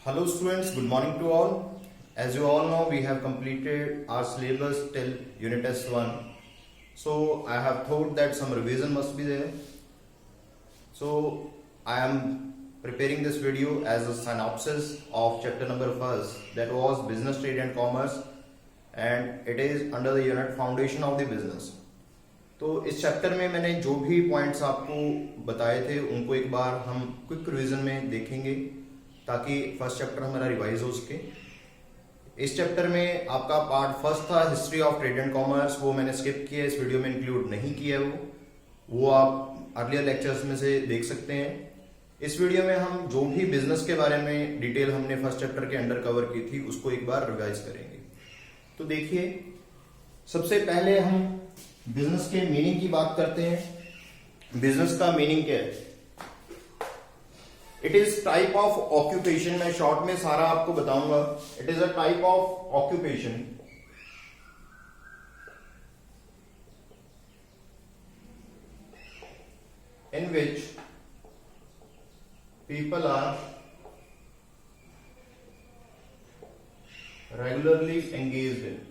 Hello students, good morning to all. As you all know, we have completed our syllabus till unit test 1. So I have thought that some revision must be there. So I am preparing this video as a synopsis of chapter number 1, that was business, trade and commerce, and it is under the unit foundation of the business. तो इस chapter में मैंने जो भी points आपको बताए थे उनको एक बार हम क्विक रिवीजन में देखेंगे ताकि फर्स्ट चैप्टर हमारा रिवाइज हो सके। इस चैप्टर में आपका पार्ट फर्स्ट था history of trade and commerce, वो मैंने स्किप किया, इस वीडियो में इंक्लूड नहीं किया। वो आप अर्लियर लेक्चर्स में से देख सकते हैं। इस वीडियो में हम जो भी बिजनेस के बारे में डिटेल हमने फर्स्ट चैप्टर के अंडर कवर की थी उसको एक बार रिवाइज करेंगे। तो देखिए, सबसे पहले हम बिजनेस के मीनिंग की बात करते हैं। बिजनेस का मीनिंग क्या है? It is type of occupation. मैं शॉर्ट में सारा आपको बताऊंगा। It is a type of occupation in which people are regularly engaged in.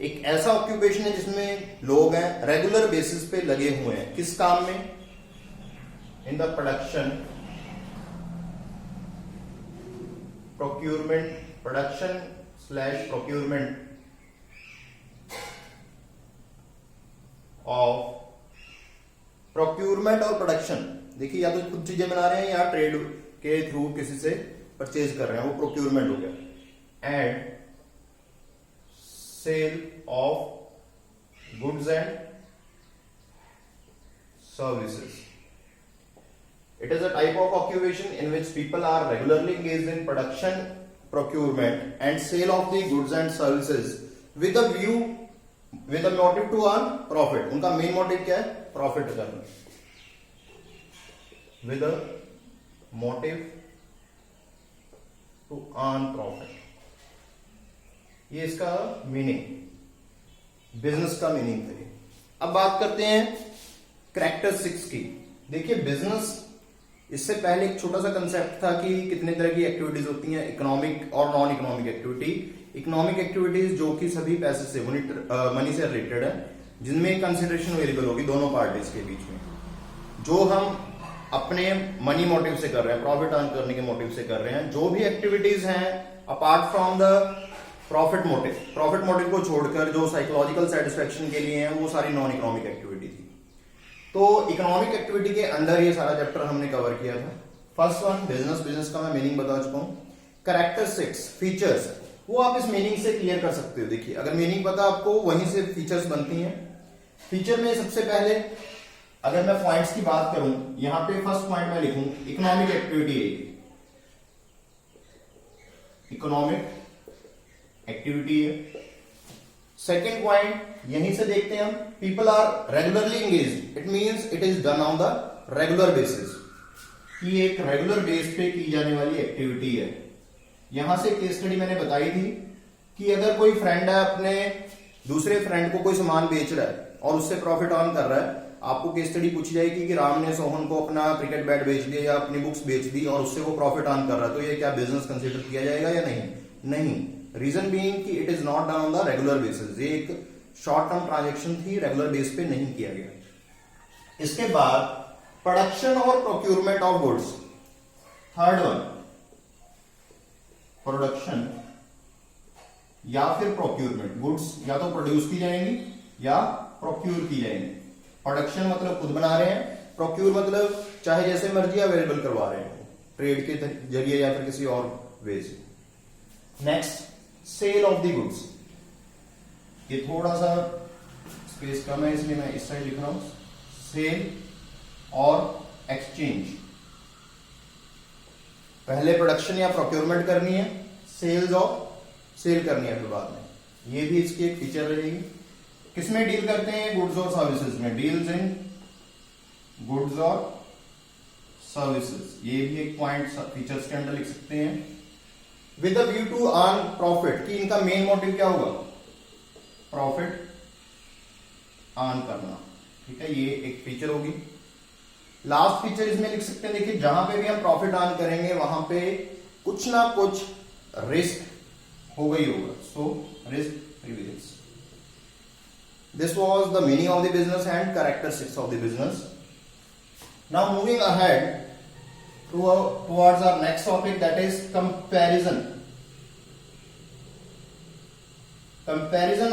एक ऐसा ऑक्यूपेशन है जिसमें लोग हैं रेगुलर बेसिस पे लगे हुए हैं। किस काम में? In the production, procurement, production slash procurement of, procurement और प्रोडक्शन। देखिए, या तो खुद चीजें बना रहे हैं या ट्रेड के थ्रू किसी से परचेज कर रहे हैं, वो प्रोक्यूरमेंट हो गया। And sale of goods and services. It is a type of occupation in which people are regularly engaged in production, procurement and sale of the goods and services with a view, with a motive to earn profit. उनका main motive क्या है? Profit करना। with a motive to earn profit। ये इसका meaning, business का meaning है। अब बात करते हैं कैरेक्टरिस्टिक्स की। देखिए, बिजनेस, इससे पहले एक छोटा सा कंसेप्ट था कि कितने तरह की एक्टिविटीज होती हैं, इकोनॉमिक और non economic activity. Economic activities जो कि सभी पैसे से, मनी से रिलेटेड है, जिनमें कंसिडरेशन अवेलेबल होगी दोनों पार्टीज के बीच में, जो हम अपने मनी मोटिव से कर रहे हैं, प्रॉफिट अर्न करने के मोटिव से कर रहे हैं। जो भी एक्टिविटीज हैं apart from the profit motive को छोड़कर जो साइकोलॉजिकल सेटिस्फेक्शन के लिए हैं, वो सारी नॉन इकोनॉमिक एक्टिविटी थी। तो इकोनॉमिक एक्टिविटी के अंडर ये सारा चैप्टर हमने कवर किया था। फर्स्ट वन बिजनेस का मैं मीनिंग बता चुका हूं। कैरेक्टरिस्टिक्स, फीचर्स, वो आप इस मीनिंग से क्लियर कर सकते हो। देखिए, अगर मीनिंग पता आपको, वहीं से फीचर्स बनती हैं। फीचर में सबसे पहले अगर मैं पॉइंट्स की बात करूं, यहां पे फर्स्ट पॉइंट में लिखूं इकोनॉमिक एक्टिविटी है, इकोनॉमिक एक्टिविटी है। सेकेंड पॉइंट यहीं से देखते हैं हम, people are regularly engaged. It means it is done on the regular basis, कि एक रेगुलर बेस पे की जाने वाली एक्टिविटी है। यहां से केस स्टडी मैंने बताई थी कि अगर कोई फ्रेंड है, अपने दूसरे फ्रेंड को कोई सामान बेच रहा है और उससे प्रॉफिट अर्न कर रहा है, आपको केस स्टडी पूछी जाएगी कि राम ने सोहन को अपना क्रिकेट बैट बेच दिया या अपनी बुक्स बेच दी और उससे वो प्रॉफिट अर्न कर रहा है, तो ये क्या बिजनेस कंसिडर किया जाएगा या नहीं? रीजन बीइंग कि it is not done on the regular basis. ये एक शॉर्ट टर्म ट्रांजेक्शन थी, रेगुलर बेस पे नहीं किया गया। इसके बाद प्रोडक्शन और procurement of goods. Third one, production या फिर प्रोक्यूरमेंट। गुड्स या तो प्रोड्यूस की जाएंगी या प्रोक्यूर की जाएंगी। प्रोडक्शन मतलब खुद बना रहे हैं, प्रोक्यूर मतलब चाहे जैसे मर्जी अवेलेबल करवा रहे हैं, ट्रेड के जरिए या फिर किसी और वे से। Next, sale of the goods. ये थोड़ा सा स्पेस कम है इसलिए मैं इस साइड लिख रहा हूं। सेल और एक्सचेंज, पहले प्रोडक्शन या प्रोक्योरमेंट करनी है, सेल करनी है फिर बाद में। ये भी इसकी एक फीचर रहेगी। किसमें डील करते हैं? गुड्स और सर्विसेज में। डील्स इन गुड्स और सर्विसेज, ये भी एक पॉइंट फीचर्स के अंदर लिख सकते हैं। With the view to earn profit, कि इनका मेन मोटिव क्या होगा? प्रॉफिट अर्न करना। ठीक है, ये एक फीचर होगी। लास्ट फीचर इसमें लिख सकते हैं, देखिए जहां पे भी हम प्रॉफिट अर्न करेंगे वहां पे कुछ ना कुछ रिस्क होगा ही होगा, so risk privilege. This was the meaning of the business and characteristics of the business. Now moving ahead towards our next topic, that is comparison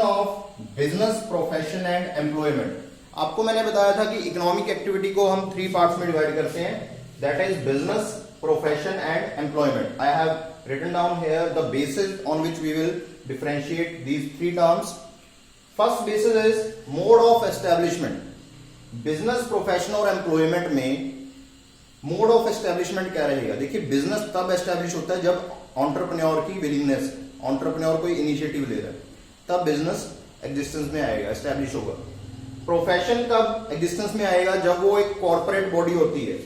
of business, profession and employment। आपको मैंने बताया था कि economic activity को हम 3 parts में divide करते हैं, that is business, profession and employment. I have written down here the basis on which we will differentiate these 3 terms। first basis is mode of establishment। Business, profession और employment में mode of establishment क्या रहेगा? देखिए business तब establish होता है जब entrepreneur की विलिंगनेस, एंटरप्रेन्योर कोई इनिशिएटिव ले रहा है, तब बिजनेस एग्जिस्टेंस में आएगा, एस्टेब्लिश होगा। प्रोफेशन कब एग्जिस्टेंस में आएगा? जब वो एक कॉर्पोरेट बॉडी होती है,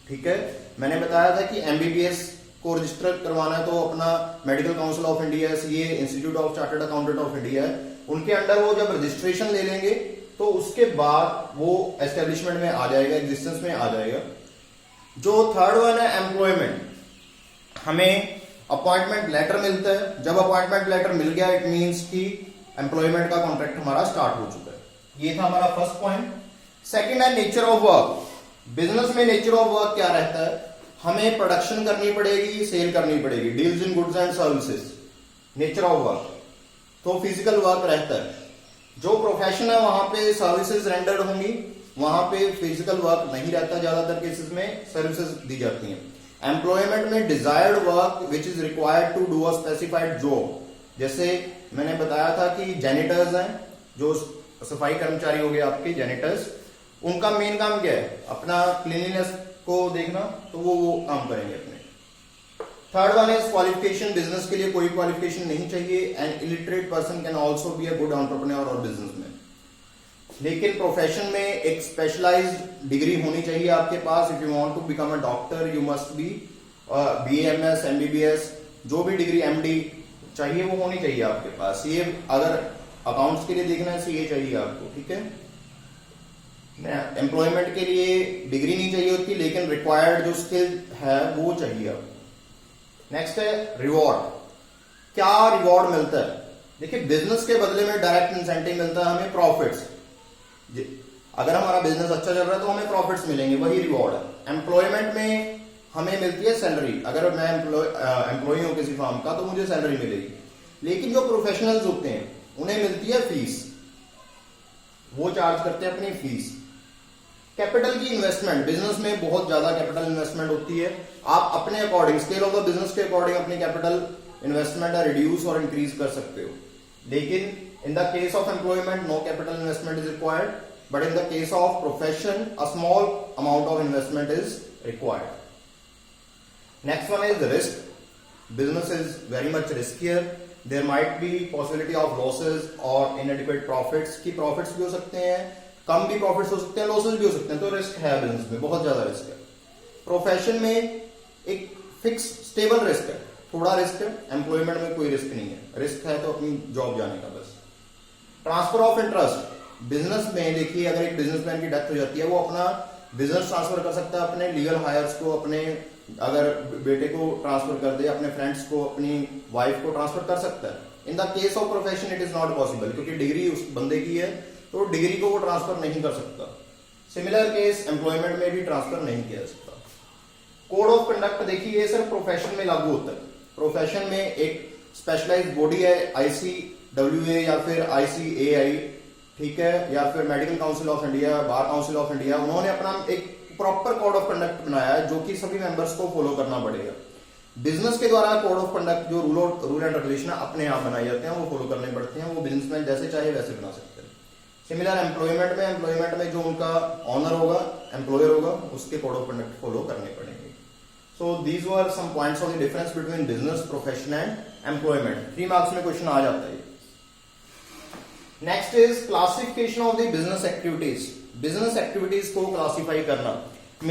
ठीक है। मैंने बताया था कि एमबीबीएस को रजिस्टर करवाना है तो अपना medical council of India, CA, institute of chartered accountant of India है, उनके अंडर वो जब रजिस्ट्रेशन ले लेंगे तो उसके बाद वो एस्टेब्लिशमेंट में आ जाएगा, एग्जिस्टेंस में आ जाएगा। जो थर्ड वन है एम्प्लॉयमेंट, हमें अपॉइंटमेंट लेटर मिलता है, जब अपॉइंटमेंट लेटर मिल गया इट मींस कि एम्प्लॉयमेंट का कॉन्ट्रैक्ट हमारा स्टार्ट हो चुका है। ये था हमारा फर्स्ट पॉइंट। सेकंड है नेचर ऑफ वर्क। बिजनेस में नेचर ऑफ वर्क क्या रहता है? हमें प्रोडक्शन करनी पड़ेगी, सेल करनी पड़ेगी, deals in goods and services, nature of work. तो फिजिकल वर्क रहता है। जो प्रोफेशन है वहां पे सर्विसेज रेंडर्ड होंगी, वहां पे फिजिकल वर्क नहीं रहता, ज्यादातर केसेस में सर्विसेज दी जाती हैं। एम्प्लॉयमेंट में desired work which is required to do a specified job. जैसे मैंने बताया था कि जेनिटर्स हैं, जो सफाई कर्मचारी हो गए आपके जेनिटर्स, उनका मेन काम क्या है? अपना क्लीनलीनेस को देखना, तो वो काम करेंगे अपने। Third one is qualification. Business के लिए कोई क्वालिफिकेशन नहीं चाहिए। An illiterate person can also be a good entrepreneur और बिजनेसमैन। लेकिन प्रोफेशन में एक स्पेशलाइज्ड डिग्री होनी चाहिए आपके पास। If you want to become a doctor you must be BMS, MBBS, जो भी डिग्री एमडी चाहिए वो होनी चाहिए आपके पास। ये अगर अकाउंट्स के लिए देखना है सीए चाहिए आपको, ठीक है। एम्प्लॉयमेंट के लिए डिग्री नहीं चाहिए होती, लेकिन रिक्वायर्ड जो स्किल है वो चाहिए आपको। नेक्स्ट है रिवॉर्ड। क्या रिवॉर्ड मिलता है? देखिए बिजनेस के बदले में डायरेक्ट इंसेंटिव मिलता है हमें, प्रॉफिट्स। अगर हमारा बिजनेस अच्छा चल रहा है तो हमें प्रॉफिट्स मिलेंगे, वही रिवॉर्ड है। एम्प्लॉयमेंट में हमें मिलती है सैलरी। अगर मैं एम्प्लॉय हूं किसी फर्म का तो मुझे सैलरी मिलेगी। लेकिन जो प्रोफेशनल्स होते हैं उन्हें मिलती है फीस, वो चार्ज करते हैं अपनी फीस। कैपिटल की इन्वेस्टमेंट, बिजनेस में बहुत ज्यादा कैपिटल इन्वेस्टमेंट होती है। आप अपने according, scale of the business के अकॉर्डिंग अपनी कैपिटल इन्वेस्टमेंट रिड्यूस और इंक्रीज कर सकते हो। लेकिन in the case of employment no capital investment is required, but in the case of profession a small amount of investment is required. Next one is the risk. Business is very much riskier. There might be possibility of losses or inadequate profits। की profits भी हो सकते हैं, कम भी profits हो सकते हैं, losses भी हो सकते हैं, तो risk है बिजनेस में, बहुत ज्यादा risk है। प्रोफेशन में एक फिक्स स्टेबल रिस्क है, थोड़ा रिस्क है। एम्प्लॉयमेंट में कोई रिस्क नहीं है, रिस्क है तो अपनी जॉब जाने का बस। Transfer of interest. बिजनेस में देखिए अगर एक बिजनेसमैन की डेथ हो जाती है वो अपना बिजनेस ट्रांसफर कर सकता है अपने लीगल हायर्स को, अपने अगर बेटे को ट्रांसफर कर दे, अपने फ्रेंड्स को, अपनी वाइफ को ट्रांसफर कर सकता है। In the case of profession it is not possible, क्योंकि डिग्री उस बंदे की है तो डिग्री को वो ट्रांसफर नहीं कर सकता। सिमिलर केस एम्प्लॉयमेंट में भी ट्रांसफर नहीं किया जा सकता। कोड ऑफ कंडक्ट देखिए ये सिर्फ प्रोफेशन में लागू होता है। प्रोफेशन में एक स्पेशलाइज्ड बॉडी है, ICWA या फिर ICAI, ठीक है, या फिर medical council of India, bar council of India, उन्होंने अपना एक प्रॉपर कोड ऑफ कंडक्ट बनाया है जो कि सभी मेंबर्स को फॉलो करना पड़ेगा। बिजनेस के द्वारा कोड ऑफ कंडक्ट जो रूल एंड रेगुलेशन अपने आप बनाए जाते हैं, वो फॉलो करने पड़ते हैं, वो बिजनेसमैन जैसे चाहे वैसे बना सकते हैं। सिमिलर एम्प्लॉयमेंट में जो उनका ऑनर होगा, एम्प्लॉयर होगा, उसके कोड ऑफ कंडक्ट फॉलो करने पड़ेंगे। So these were some points of the difference between business, profession and employment. 3 marks में क्वेश्चन आ जाता है। Next is classification of the business activities. Business activities को classify करना।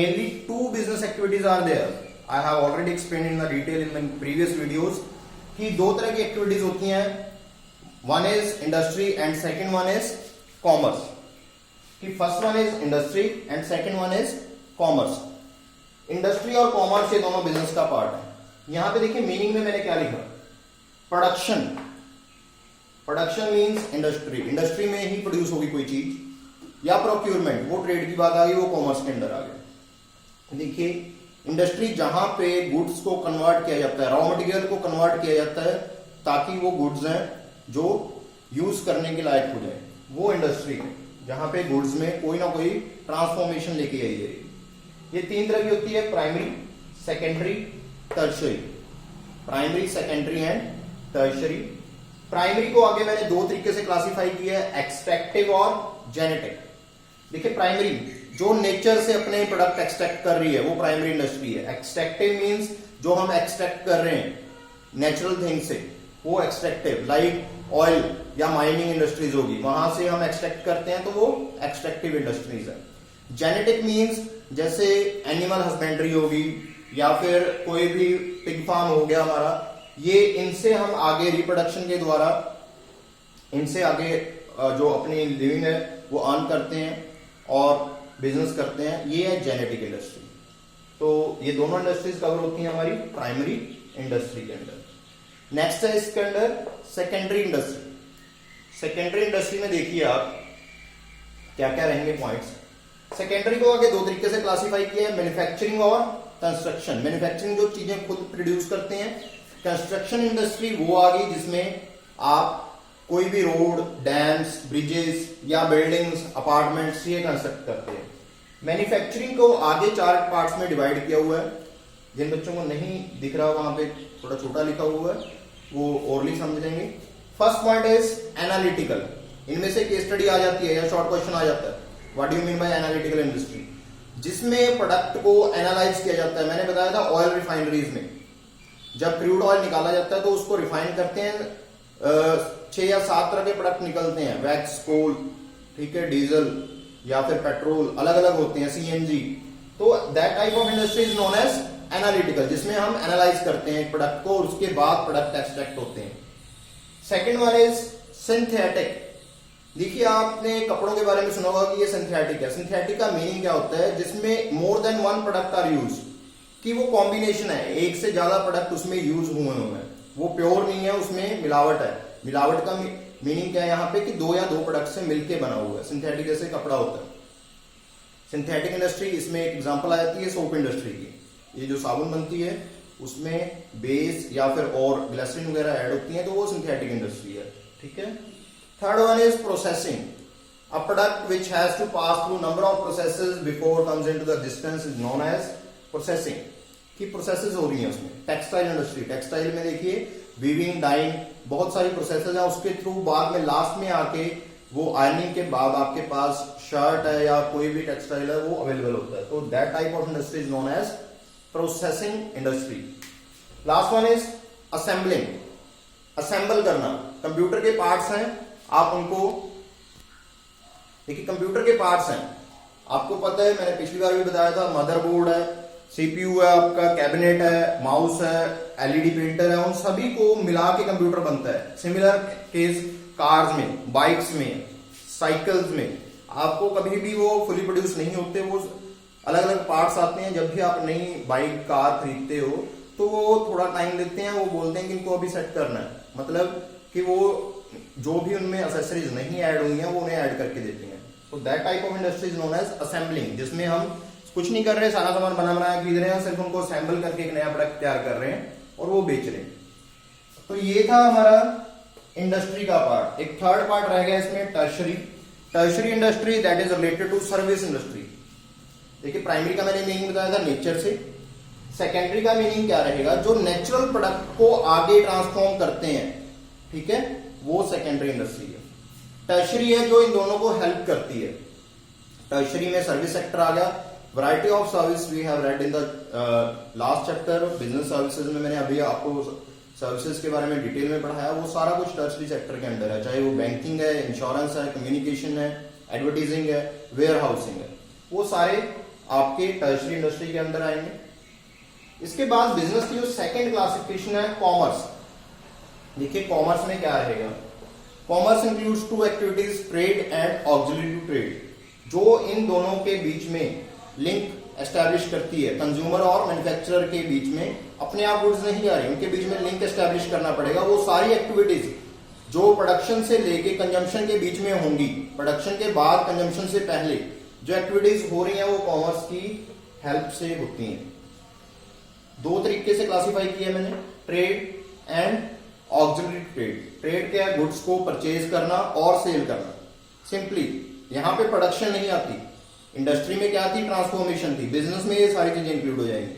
Mainly 2 business activities are there. I have already explained in the detail in my previous videos कि 2 तरह की activities होती हैं। One is industry and second one is commerce. कि first one is industry and second one is commerce. Industry और commerce ये दोनों business का पार्ट है। यहां पे देखिए मीनिंग में मैंने क्या लिखा, production. Production means industry, industry में ही प्रोड्यूस होगी कोई चीज, या प्रोक्यूरमेंट, वो ट्रेड की बात आ गई, वो कॉमर्स के अंदर आ गया। देखिए इंडस्ट्री जहां पे गुड्स को कन्वर्ट किया जाता है, रॉ मटेरियल को कन्वर्ट किया जाता है ताकि वो गुड्स हैं जो यूज करने के लायक हो जाए, वो इंडस्ट्री है जहां पे गुड्स में कोई ना कोई ट्रांसफॉर्मेशन लेके आई जाएगी। ये तीन तरह की होती है, primary, secondary, tertiary. Primary, secondary and tertiary. Primary को आगे मैंने दो तरीके से क्लासिफाई किया है, एक्सट्रैक्टिव और जेनेटिक। देखिए प्राइमरी जो नेचर से अपने प्रोडक्ट एक्सट्रैक्ट कर रही है वो प्राइमरी इंडस्ट्री है। एक्सट्रैक्टिव मींस जो हम एक्सट्रैक्ट कर रहे हैं नेचुरल थिंग से, वो एक्सट्रैक्टिव, लाइक ऑयल या माइनिंग इंडस्ट्रीज होगी, वहां से हम एक्सट्रैक्ट करते हैं तो वो एक्सट्रैक्टिव इंडस्ट्रीज है। जेनेटिक मींस जैसे एनिमल हस्बेंड्री होगी या फिर कोई भी पिग फार्म हो गया हमारा, ये इनसे हम आगे रिप्रोडक्शन के द्वारा इनसे आगे जो अपनी लिविंग है वो अर्न करते हैं और बिजनेस करते हैं, ये है जेनेटिक इंडस्ट्री। तो ये दोनों इंडस्ट्रीज कवर होती हैं हमारी प्राइमरी इंडस्ट्री के अंदर। नेक्स्ट है इसके अंदर सेकेंडरी इंडस्ट्री। सेकेंडरी इंडस्ट्री में देखिए आप क्या क्या रहेंगे पॉइंट्स। सेकेंडरी को आगे दो तरीके से क्लासिफाई किया है, मैन्युफैक्चरिंग और कंस्ट्रक्शन। मैन्युफैक्चरिंग जो चीजें खुद प्रोड्यूस करते हैं। कंस्ट्रक्शन इंडस्ट्री वो आ गई जिसमें आप कोई भी रोड, डैम्स, ब्रिजेस या बिल्डिंग्स, अपार्टमेंट्स ये कंस्ट्रक्ट करते हैं। मैन्युफैक्चरिंग को आगे चार पार्ट्स में डिवाइड किया हुआ है, जिन बच्चों को नहीं दिख रहा वहां पे थोड़ा छोटा लिखा हुआ है, वो ओरली समझ लेंगे। First point is analytical. इनमें से केस स्टडी आ जाती है या शॉर्ट क्वेश्चन आ जाता है, what do you mean by analytical industry, जिसमें प्रोडक्ट को एनालाइज किया जाता है। मैंने बताया था ऑयल रिफाइनरीज में जब क्रूड ऑयल निकाला जाता है तो उसको रिफाइन करते हैं, 6 या 7 तरह के प्रोडक्ट निकलते हैं, वैक्स, कोल, ठीक है, डीजल या फिर पेट्रोल, अलग अलग होते हैं, सीएनजी। तो that type of industry is known as analytical, जिसमें हम एनालाइज करते हैं प्रोडक्ट को और उसके बाद प्रोडक्ट एक्सट्रैक्ट होते हैं। Second one is synthetic. देखिए आपने कपड़ों के बारे में सुना होगा कि ये सिंथेटिक है। सिंथेटिक का मीनिंग क्या होता है, जिसमें more than one product are use, कि वो कॉम्बिनेशन है, एक से ज्यादा प्रोडक्ट उसमें यूज हुए हैं, वो प्योर नहीं है, उसमें मिलावट है। मिलावट का मीनिंग क्या है यहाँ पे कि 2 या 2 प्रोडक्ट से मिलके बना हुआ है। सिंथेटिक जैसे कपड़ा होता है, सिंथेटिक इंडस्ट्री, इसमें एक एग्जांपल आ जाती है सोप इंडस्ट्री की। ये जो साबुन बनती है उसमें बेस या फिर और ग्लिसरीन वगैरह ऐड होती है, तो वो सिंथेटिक इंडस्ट्री है, ठीक है। Third one is processing. A product which has to pass through number of processes before comes into the distance is known as processing, की प्रोसेसेस हो रही है उसमें। टेक्सटाइल इंडस्ट्री, टेक्सटाइल में देखिए वीविंग, डाइंग, बहुत सारी प्रोसेसेस है, उसके थ्रू बाद में लास्ट में आके वो आयरनिंग के बाद आपके पास शर्ट है या कोई भी टेक्सटाइल है वो अवेलेबल होता है। तो that type of industry is known as processing industry. Last one is assembling. Assemble करना, कंप्यूटर के पार्ट्स हैं, आप उनको देखिए, कंप्यूटर के पार्ट्स हैं, आपको पता है, मैंने पिछली बार भी बताया था, मदरबोर्ड है, सीपीयू है, आपका कैबिनेट है, माउस है, एलईडी प्रिंटर है, उन सभी को मिला के कंप्यूटर बनता है। सिमिलर केस कार्स में, बाइक्स में, साइकिल्स में, आपको कभी भी वो फुली प्रोड्यूस नहीं होते, वो अलग अलग पार्ट्स आते हैं। जब भी आप नई बाइक, कार खरीदते हो तो वो थोड़ा टाइम लेते हैं, वो बोलते हैं कि इनको अभी सेट करना है, मतलब कि वो जो भी उनमें एक्सेसरीज नहीं ऐड हुई हैं वो उन्हें ऐड करके देते हैं। तो that type of industry is known as assembling, जिसमें हम कुछ नहीं कर रहे, सारा सामान बना बनाया खरीद रहे हैं, सिर्फ उनको असेंबल करके एक नया प्रोडक्ट तैयार कर रहे हैं और वो बेच रहे हैं। तो ये था हमारा इंडस्ट्री का पार्ट। एक थर्ड पार्ट रह गया इसमें, tertiary. Tertiary industry that is related to service industry. देखिए प्राइमरी का मैंने मीनिंग बताया था नेचर से, सेकेंडरी का मीनिंग क्या रहेगा, जो नेचुरल प्रोडक्ट को आगे ट्रांसफॉर्म करते हैं, ठीक है, वो सेकेंडरी इंडस्ट्री है। टर्शरी है जो इन दोनों को हेल्प करती है। टर्शरी में सर्विस सेक्टर आ गया, variety of service we have read in the last chapter. Business services में मैंने अभी आपको सर्विसेज के बारे में डिटेल में पढ़ाया, वो सारा कुछ टर्शरी सेक्टर के अंदर है, चाहे वो बैंकिंग है, इंश्योरेंस है, कम्युनिकेशन है, एडवर्टाइजिंग है, वेयर हाउसिंग है, वो सारे आपके टर्शरी इंडस्ट्री के अंदर आएंगे। इसके बाद बिजनेस की जो सेकेंड क्लासिफिकेशन है, कॉमर्स। देखिए कॉमर्स में क्या रहेगा, commerce includes 2 activities, trade and auxiliary to trade, जो इन दोनों के बीच में लिंक एस्टैब्लिश करती है कंज्यूमर और मैन्युफैक्चरर के बीच में। अपने आप गुड्स नहीं आ रही, उनके बीच में लिंक एस्टैब्लिश करना पड़ेगा। वो सारी एक्टिविटीज जो प्रोडक्शन से लेके कंजम्पशन के बीच में होंगी, प्रोडक्शन के बाद कंजम्पशन से पहले जो एक्टिविटीज हो रही हैं वो कॉमर्स की हेल्प से होती हैं। दो तरीके से क्लासिफाई किया मैंने, trade and auxiliary trade. Trade क्या है? गुड्स को परचेज करना और सेल करना। सिंपली यहां पे प्रोडक्शन नहीं आती, इंडस्ट्री में क्या थी? ट्रांसफॉर्मेशन थी। बिजनेस में ये सारी चीजें इंक्लूड हो जाएंगी,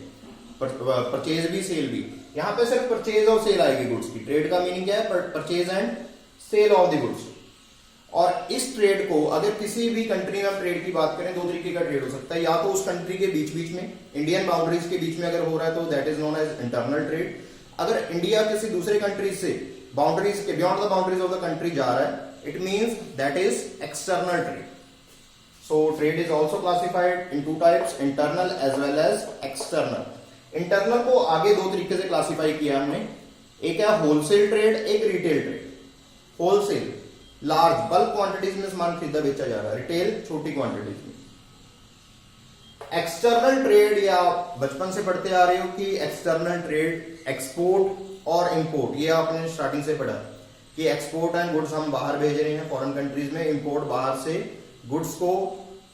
परचेज भी सेल भी। यहां पे सिर्फ परचेज और सेल आएगी गुड्स की। ट्रेड का मीनिंग क्या है? Purchase and sale of the goods. और इस ट्रेड को अगर किसी भी कंट्री में ट्रेड की बात करें, दो तरीके का ट्रेड हो सकता है। या तो उस कंट्री के बीच बीच में, इंडियन बाउंड्रीज के बीच में अगर हो रहा है तो that is known as internal trade. अगर इंडिया किसी दूसरे कंट्री से बाउंड्रीज के beyond the boundaries of the country जा रहा है, it means that is external trade. So trade is also classified in two types, internal as well as external. Internal को आगे दो तरीके से क्लासिफाई किया हमने, एक है होलसेल ट्रेड, एक retail trade. Wholesale large bulk quantities में सामान खरीदा बेचा जा रहा है, रिटेल छोटी क्वांटिटीज में। एक्सटर्नल ट्रेड, या बचपन से पढ़ते आ रहे हो कि एक्सटर्नल ट्रेड एक्सपोर्ट और इंपोर्ट, ये आपने स्टार्टिंग से पढ़ा कि एक्सपोर्ट एंड गुड्स हम बाहर भेज रहे हैं फॉरेन कंट्रीज में, इंपोर्ट बाहर से गुड्स को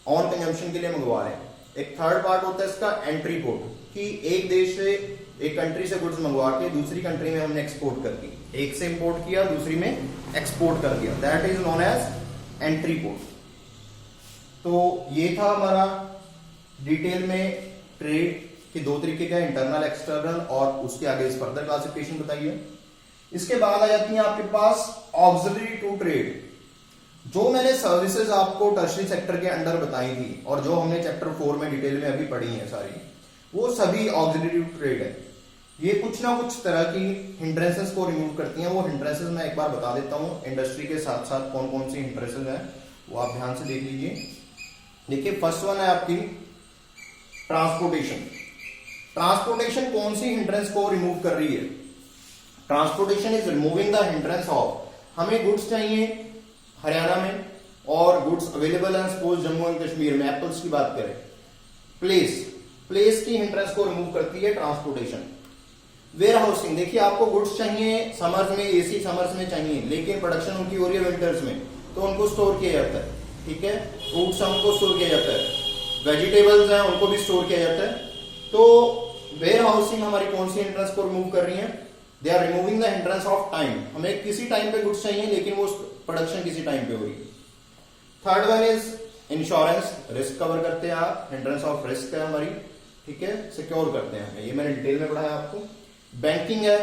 ऑन कंजम्पशन के लिए मंगवा रहे हैं। एक थर्ड पार्ट होता है इसका एंट्री पोर्ट, कि एक देश से, एक कंट्री से गुड्स मंगवा के दूसरी कंट्री में हमने एक्सपोर्ट कर दी। एक से इंपोर्ट किया, दूसरी में एक्सपोर्ट कर दिया, that is known as entry port. तो ये था हमारा डिटेल में ट्रेड के दो तरीके का, इंटरनल एक्सटर्नल, और उसके आगे फर्दर क्लासिफिकेशन बताइए। इसके बाद आ जाती है आपके पास ऑक्सिलरी टू ट्रेड। जो मैंने सर्विसेज आपको टर्शरी सेक्टर के अंडर बताई थी और जो हमने चैप्टर 4 में डिटेल में अभी पढ़ी है सारी, वो सभी ऑक्सिलरी टू ट्रेड है। ये कुछ ना कुछ तरह की हिंड्रेंसेस को रिमूव करती हैं। वो हिंड्रेंसेस मैं एक बार बता देता हूं, इंडस्ट्री के साथ साथ कौन कौन सी हिंड्रेंसेस हैं वो आप ध्यान से देख लीजिए। देखिए, फर्स्ट वन है आपकी ट्रांसपोर्टेशन। ट्रांसपोर्टेशन कौन सी हिंड्रेंस को रिमूव कर रही है? Transportation is removing the hindrance of, हमें गुड्स चाहिए हरियाणा में और गुड्स अवेलेबल है सपोज जम्मू एंड कश्मीर में, एप्पल्स की बात करें, प्लेस की हिंड्रेंस को रिमूव करती है ट्रांसपोर्टेशन। वेयर हाउसिंग, देखिए आपको गुड्स चाहिए समर्स में, एसी समर्स में चाहिए, लेकिन प्रोडक्शन उनकी हो रही है विंटर्स में, तो उनको स्टोर किया जाता है। ठीक है, फ्रूट्स हैं उनको स्टोर किया जाता है, वेजिटेबल्स हैं उनको भी स्टोर किया जाता है। तो वेयर हाउसिंग हमारी कौन सी हिंड्रेंस को रिमूव कर रही है? They are removing the hindrance of time, हमें किसी टाइम पे गुड्स चाहिए लेकिन वो प्रोडक्शन किसी टाइम पे हो रही है। Third one is insurance, risk cover करते हैं आप, हिंड्रेंस ऑफ रिस्क है हमारी, ठीक है, सिक्योर करते हैं हमें, ये मैंने डिटेल में पढ़ाया आपको। बैंकिंग है,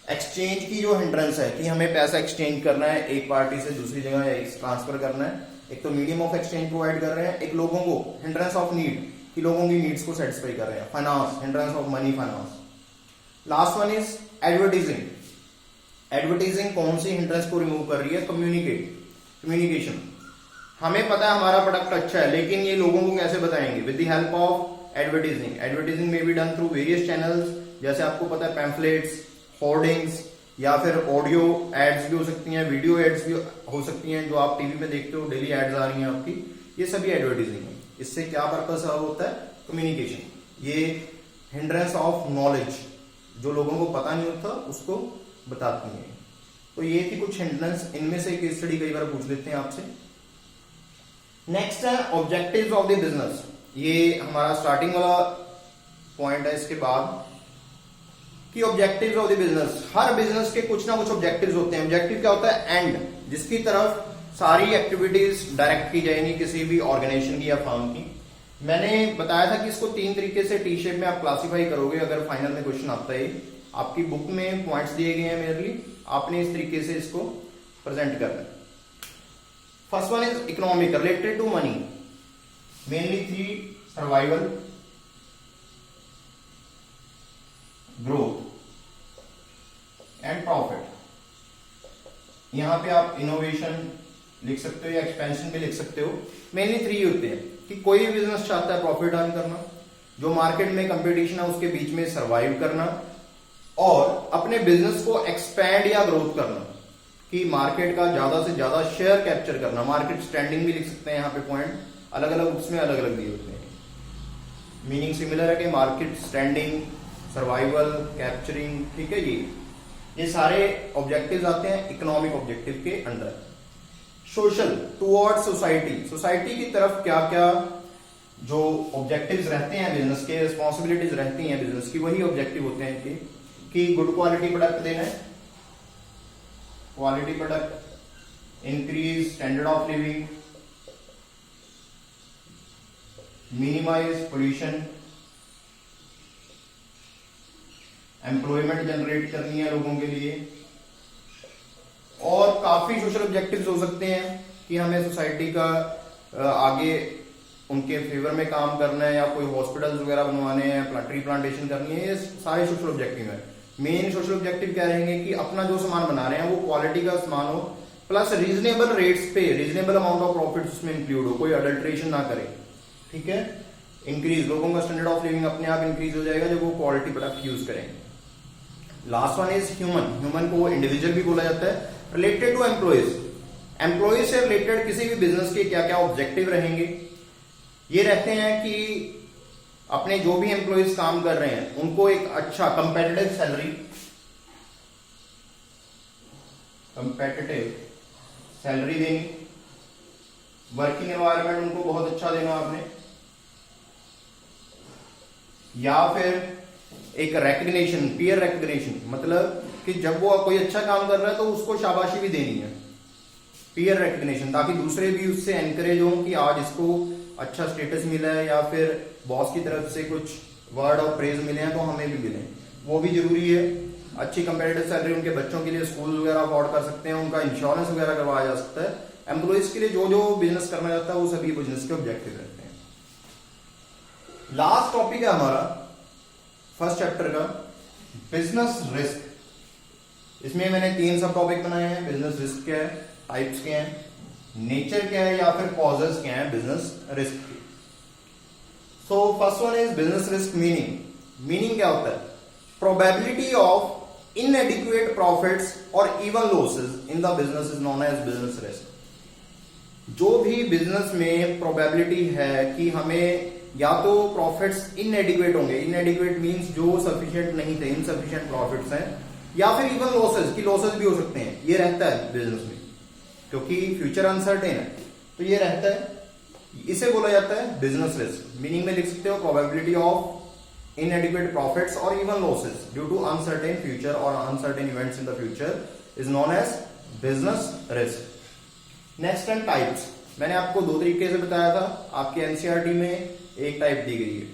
एक्सचेंज की जो हिंड्रेंस है कि हमें पैसा एक्सचेंज करना है एक पार्टी से दूसरी जगह ट्रांसफर करना है, एक तो मीडियम ऑफ एक्सचेंज प्रोवाइड कर रहे हैं, एक लोगों को हिंड्रेंस ऑफ नीड कि लोगों की नीड्स को सेटिस्फाई कर रहे हैं। Finance, hindrance of money finance. Last one is advertising. Advertising कौन सी हिंड्रेंस को रिमूव कर रही है? कम्युनिकेशन। हमें पता है हमारा प्रोडक्ट अच्छा है, लेकिन ये लोगों को कैसे बताएंगे? With the help of advertising. Advertising में be done through various channels, जैसे आपको पता है पैम्फलेट्स, होर्डिंग्स, या फिर ऑडियो एड्स भी हो सकती हैं, वीडियो एड्स भी हो सकती हैं, जो आप टीवी में देखते हो, डेली एड्स आ रही हैं आपकी, ये सभी एडवर्टाइजिंग है। इससे क्या पर्पस होता है? कम्युनिकेशन। ये हिंड्रेंस ऑफ नॉलेज, जो लोगों को पता नहीं होता उसको बताती हैं। तो ये थी कुछ हिंड्रेंस, इनमें से केस स्टडी कई बार पूछ लेते हैं आपसे। नेक्स्ट है ऑब्जेक्टिव्स ऑफ द बिजनेस। ये हमारा स्टार्टिंग वाला पॉइंट है इसके बाद कि objectives of the business, her business के कुछ ना कुछ ऑब्जेक्टिव्स होते हैं। ऑब्जेक्टिव क्या होता है? एंड, जिसकी तरफ सारी एक्टिविटीज डायरेक्ट की जाएंगी किसी भी ऑर्गेनाइजेशन की या फर्म की। मैंने बताया था कि इसको तीन तरीके से टी शेप में आप क्लासिफाई करोगे अगर फाइनल में क्वेश्चन आता है। आपकी बुक में पॉइंट्स दिए गए हैं मेरे लिए, आपने इस तरीके से इसको प्रेजेंट करना है। First one is economic, related to money, mainly three: survival, growth and profit. यहां पे आप इनोवेशन लिख सकते हो या एक्सपेंशन भी लिख सकते हो। मेनली थ्री होते हैं कि कोई भी बिजनेस चाहता है प्रॉफिट अर्न करना, जो मार्केट में कंपटीशन है उसके बीच में सर्वाइव करना, और अपने बिजनेस को एक्सपैंड या ग्रोथ करना, कि मार्केट का ज्यादा से ज्यादा शेयर कैप्चर करना। मार्केट स्टैंडिंग भी लिख सकते हैं, यहाँ पे पॉइंट अलग अलग उसमें अलग अलग दिए होते हैं। मीनिंग सिमिलर है कि मार्केट स्टैंडिंग, सर्वाइवल, कैप्चरिंग, ठीक है जी। ये सारे ऑब्जेक्टिव्स आते हैं इकोनॉमिक ऑब्जेक्टिव के under. Social, toward society, society की तरफ क्या क्या जो ऑब्जेक्टिव्स रहते हैं बिजनेस के, रिस्पॉन्सिबिलिटीज रहती हैं बिजनेस की, वही ऑब्जेक्टिव होते हैं कि गुड क्वालिटी प्रोडक्ट देना है, quality product, increase standard of living, minimise pollution, employment generate करनी है लोगों के लिए, और काफी सोशल ऑब्जेक्टिव्स हो सकते हैं कि हमें सोसाइटी का आगे उनके फेवर में काम करना है, या कोई हॉस्पिटल्स वगैरह बनवाने हैं, ट्री प्लांटेशन करनी है, ये सारे सोशल ऑब्जेक्टिव है। मेन सोशल ऑब्जेक्टिव क्या रहेंगे कि अपना जो सामान बना रहे हैं वो क्वालिटी का सामान हो, प्लस रीजनेबल रेट्स पे रीजनेबल अमाउंट ऑफ प्रॉफिट उसमें इंक्लूड हो, कोई अडल्ट्रेशन ना करे, ठीक है। इंक्रीज, लोगों का स्टैंडर्ड ऑफ लिविंग अपने आप इंक्रीज हो जाएगा जब वो क्वालिटी प्रोडक्ट यूज करेंगे। Last one is human, human को इंडिविजुअल भी बोला जाता है। रिलेटेड टू एम्प्लॉयज, एम्प्लॉयज से रिलेटेड किसी भी बिजनेस के क्या क्या ऑब्जेक्टिव रहेंगे, ये रहते हैं कि अपने जो भी एम्प्लॉयज काम कर रहे हैं उनको एक अच्छा कंपेटिटिव सैलरी, देनी, वर्किंग एनवायरनमेंट उनको बहुत अच्छा देना आपने, या फिर एक रिकग्निशन, पीयर रिकग्निशन, मतलब कि जब वो कोई अच्छा काम कर रहा है तो उसको शाबाशी भी देनी है, पीयर रिकग्निशन, ताकि दूसरे भी उससे एनकरेज हो कि आज इसको अच्छा स्टेटस मिला है, या फिर बॉस की तरफ से कुछ वर्ड ऑफ प्रेज मिले हैं तो हमें भी मिले, वो भी जरूरी है। अच्छी कंपेटिटिव सैलरी, उनके बच्चों के लिए स्कूल वगैरह अफोर्ड कर सकते हैं, उनका इंश्योरेंस वगैरह करवाया जा सकता है। एम्प्लॉइज के लिए जो जो बिजनेस करना चाहता है वो सभी बिजनेस के ऑब्जेक्टिव रहते हैं। लास्ट टॉपिक है हमारा फर्स्ट चैप्टर का, बिजनेस रिस्क। इसमें मैंने 3 सब टॉपिक बनाए हैं। बिजनेस रिस्क क्या है, टाइप्स क्या है, नेचर क्या है, या फिर कॉजेस क्या है बिजनेस रिस्क की। So first one is business risk meaning. Meaning क्या होता है? प्रोबेबिलिटी ऑफ इनएडिक्वेट प्रॉफिट्स और even losses in the business is known as business risk. जो भी बिजनेस में प्रोबेबिलिटी है कि हमें या तो प्रॉफिट्स इनएडिक्वेट होंगे, इनएडिक्वेट मींस जो सफिशिएंट नहीं थे, इनसफिशिएंट प्रॉफिट्स हैं, या फिर इवन लॉसेस, की लॉसेस भी हो सकते हैं, ये रहता है बिजनेस में, क्योंकि फ्यूचर अनसर्टेन है तो ये रहता है, इसे बोला जाता है बिजनेस रिस्क। मीनिंग में लिख सकते हो प्रोबेबिलिटी ऑफ इनएडिक्वेट प्रॉफिट्स और even losses due to uncertain future और uncertain events in the future is known as business risk. Next and types, मैंने आपको 2 तरीके से बताया था, आपके एनसीईआरटी में एक टाइप दी गई है।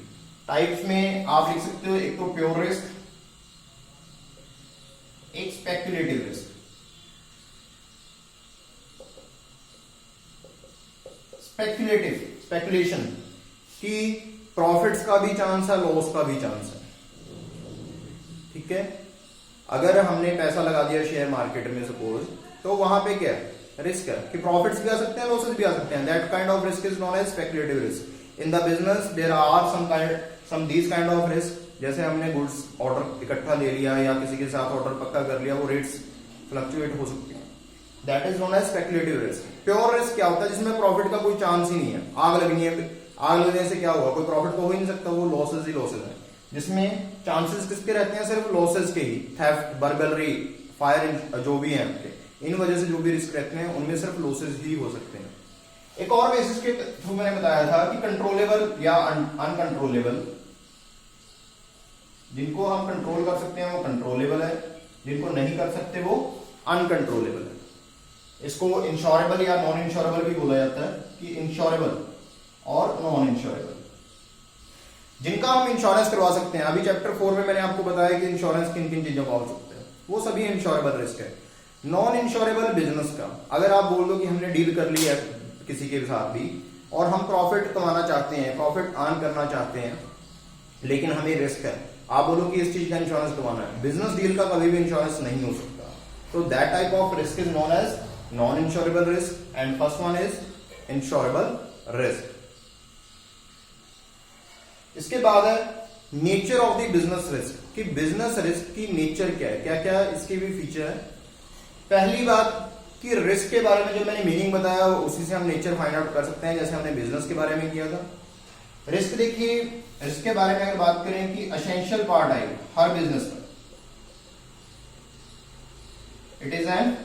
टाइप्स में आप लिख सकते हो एक तो प्योर रिस्क, एक स्पेक्युलेटिव रिस्क। स्पेक्युलेटिव, स्पेकुलेशन कि प्रॉफिट्स का भी चांस है, लॉस का भी चांस है, ठीक है। अगर हमने पैसा लगा दिया शेयर मार्केट में सपोज, तो वहां पे क्या है, रिस्क है कि प्रॉफिट्स भी आ सकते हैं, लॉसेस भी आ सकते हैं। That kind of risk is known as speculative risk. In the business there are some these kind of risk, जैसे हमने गुड्स ऑर्डर इकट्ठा ले लिया या किसी के साथ ऑर्डर पक्का कर लिया, वो रेट्स फ्लक्चुएट हो सकते हैं, that is known as speculative risk. Pure risk क्या होता है? जिसमें प्रॉफिट का कोई चांस ही नहीं है, आग लगनी है, आग लगने से क्या हुआ, कोई प्रॉफिट तो हो ही नहीं सकता, वो लॉसेस ही लॉसेस है। जिसमें चांसेस किसके रहते हैं? सिर्फ लॉसेस के ही, थेफ्ट, बर्गलरी, फायर, जो भी है आपके, इन वजह से जो भी रिस्क रहते हैं उनमें सिर्फ लॉसेस ही हो सकते हैं। एक और बेसिस के थ्रू मैंने बताया था कि कंट्रोलेबल या अनकंट्रोलेबल, जिनको हम कंट्रोल कर सकते हैं वो कंट्रोलेबल है, जिनको नहीं कर सकते वो अनकंट्रोलेबल है। इसको इंश्योरेबल या नॉन इंश्योरेबल भी बोला जाता है, कि इंश्योरेबल और नॉन इंश्योरेबल। जिनका हम इंश्योरेंस करवा सकते हैं, अभी चैप्टर 4 में मैंने आपको बताया कि इंश्योरेंस किन किन चीजों का हो सकता है, वो सभी इंश्योरेबल रिस्क है। नॉन इंश्योरेबल बिजनेस का, अगर आप बोल दो कि हमने डील कर ली है किसी के साथ भी और हम प्रॉफिट कमाना चाहते हैं, प्रॉफिट अर्न करना चाहते हैं, लेकिन हमें रिस्क है, आप बोलो कि इस चीज का इंश्योरेंस करवाना है, बिजनेस डील का कभी भी इंश्योरेंस नहीं हो सकता। तो that type of risk is known as non insurable risk and first one is insurable risk. इसके बाद है nature of the business risk, कि बिजनेस रिस्क की नेचर क्या है, क्या क्या इसके भी फीचर है। पहली बात कि रिस्क के बारे में जो मैंने मीनिंग बताया उसी से हम नेचर फाइंड आउट कर सकते हैं, जैसे हमने बिजनेस के बारे में किया था। रिस्क देखिए, रिस्क के बारे में अगर बात करें कि एसेंशियल पार्ट है हर बिजनेस का, it is an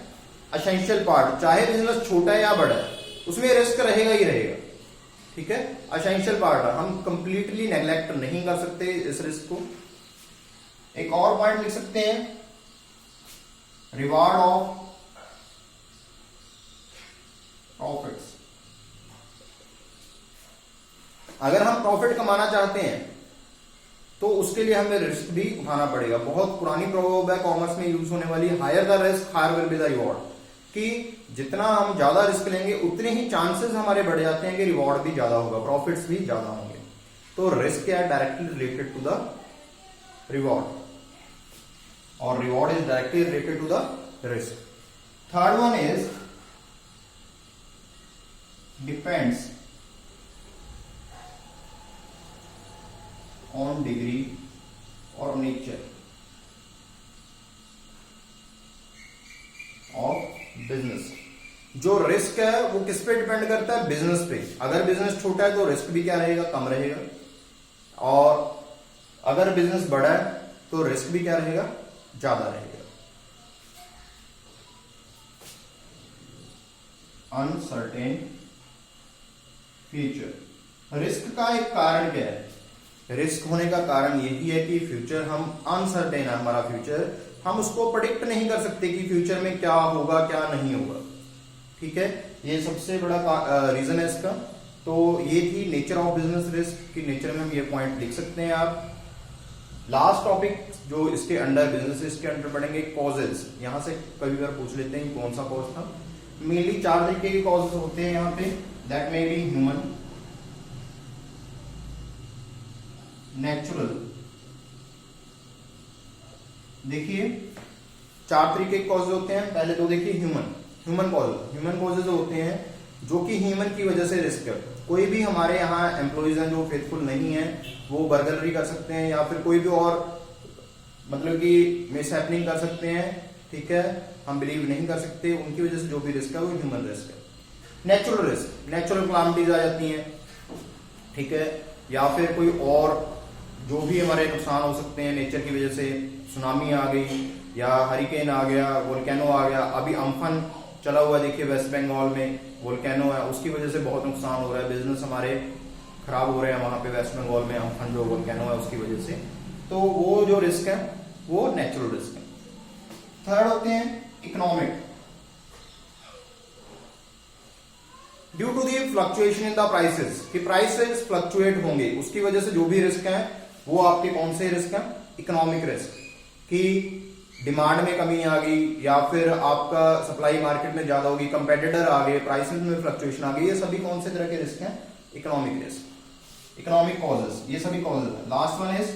essential part, चाहे बिजनेस छोटा है या बड़ा है उसमें रिस्क रहेगा ही रहेगा, ठीक है। एसेंशियल पार्ट है, हम कंप्लीटली नेग्लेक्ट नहीं कर सकते इस रिस्क को। एक और पॉइंट लिख सकते हैं, रिवार्ड ऑफ प्रॉफिट्स। अगर हम प्रॉफिट कमाना चाहते हैं तो उसके लिए हमें रिस्क भी उठाना पड़ेगा। बहुत पुरानी प्रोवर्ब है कॉमर्स में यूज होने वाली, higher the risk higher will be the reward, कि जितना हम ज्यादा रिस्क लेंगे उतने ही चांसेस हमारे बढ़ जाते हैं कि रिवॉर्ड भी ज्यादा होगा, प्रॉफिट्स भी ज्यादा होंगे। तो रिस्क क्या है, directly related to the reward, और reward is directly related to the risk. Third one is depends on degree और नेचर ऑफ बिजनेस। जो रिस्क है वो किस पे डिपेंड करता है, बिजनेस पे। अगर बिजनेस छोटा है तो रिस्क भी क्या रहेगा, कम रहेगा, और अगर बिजनेस बड़ा है तो रिस्क भी क्या रहेगा, ज्यादा रहेगा। अनसर्टेन फ्यूचर, रिस्क का एक कारण क्या है, रिस्क होने का कारण यही है कि फ्यूचर हम अनसर्टेन है, हमारा फ्यूचर हम उसको प्रेडिक्ट नहीं कर सकते कि फ्यूचर में क्या होगा क्या नहीं होगा, ठीक है। ये सबसे बड़ा रीजन है इसका। तो ये थी नेचर ऑफ बिजनेस रिस्क की, नेचर में हम ये पॉइंट लिख सकते हैं आप। लास्ट टॉपिक जो इसके अंडर बिजनेस इसके अंडर पढ़ेंगे, कॉजेज। यहां से कभी बार पूछ लेते हैं कौन सा कॉज था। मेनली 4 तरीके के कॉजेज होते हैं यहाँ पे, that may be human, natural. देखिए 4 तरीके के कॉजेज होते हैं। पहले तो देखिए ह्यूमन कॉजेज होते हैं जो कि ह्यूमन की वजह से रिस्क है। कोई भी हमारे यहाँ एम्प्लॉइज हैं जो फेथफुल नहीं है, वो बर्गलरी कर सकते हैं या फिर कोई भी और मतलब कि मिसहैपनिंग कर सकते हैं, ठीक है, हम बिलीव नहीं कर सकते, उनकी वजह से जो भी रिस्क है वो ह्यूमन रिस्क है। नेचुरल रिस्क, नेचुरल क्लामिटीज आ जाती हैं, ठीक है, या फिर कोई और जो भी हमारे नुकसान हो सकते हैं नेचर की वजह से, सुनामी आ गई या हरिकेन आ गया, वोल्केनो आ गया। अभी अम्फन चला हुआ देखिए वेस्ट बंगाल में, वोल्केनो है, उसकी वजह से बहुत नुकसान हो रहा है, बिजनेस हमारे खराब हो रहे हैं वहां पे वेस्ट बंगाल में, अम्फन जो वोल्केनो है उसकी वजह से। तो वो जो रिस्क है वो नेचुरल रिस्क है। थर्ड होते हैं economic, due to the fluctuation in the prices, कि प्राइसेस फ्लक्चुएट होंगे, उसकी वजह से जो भी रिस्क है वो आपके कौन से रिस्क है, इकोनॉमिक रिस्क, कि डिमांड में कमी आ गई या फिर आपका सप्लाई मार्केट में ज्यादा होगी, कंपेटिटर आ गए, प्राइसेस में फ्लक्चुएशन आ गई, ये सभी कौन से तरह के रिस्क हैं, इकोनॉमिक रिस्क, इकोनॉमिक कॉजेस, ये सभी कॉजेस है। Last one is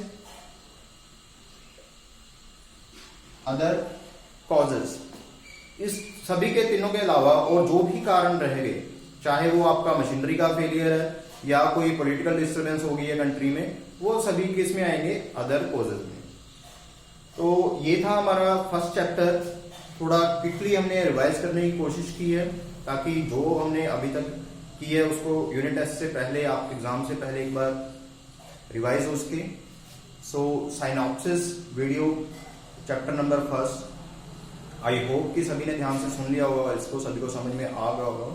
other causes. इस सभी के तीनों के अलावा और जो भी कारण रहेंगे, चाहे वो आपका मशीनरी का फेलियर है या कोई पॉलिटिकल डिस्टर्बेंस हो गई है कंट्री में, वो सभी किस में आएंगे, अदर कॉजेज में। तो ये था हमारा फर्स्ट चैप्टर। थोड़ा क्विकली हमने रिवाइज करने की कोशिश की है ताकि जो हमने अभी तक की है उसको यूनिट टेस्ट से पहले, आप एग्जाम से पहले एक बार रिवाइज हो उसकी। So synopsis video chapter number first, I hope कि सभी ने ध्यान से सुन लिया होगा, इसको सभी को समझ में आ गया होगा।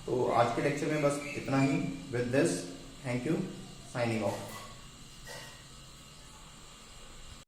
तो आज के लेक्चर में बस इतना ही। With this, thank you, signing of.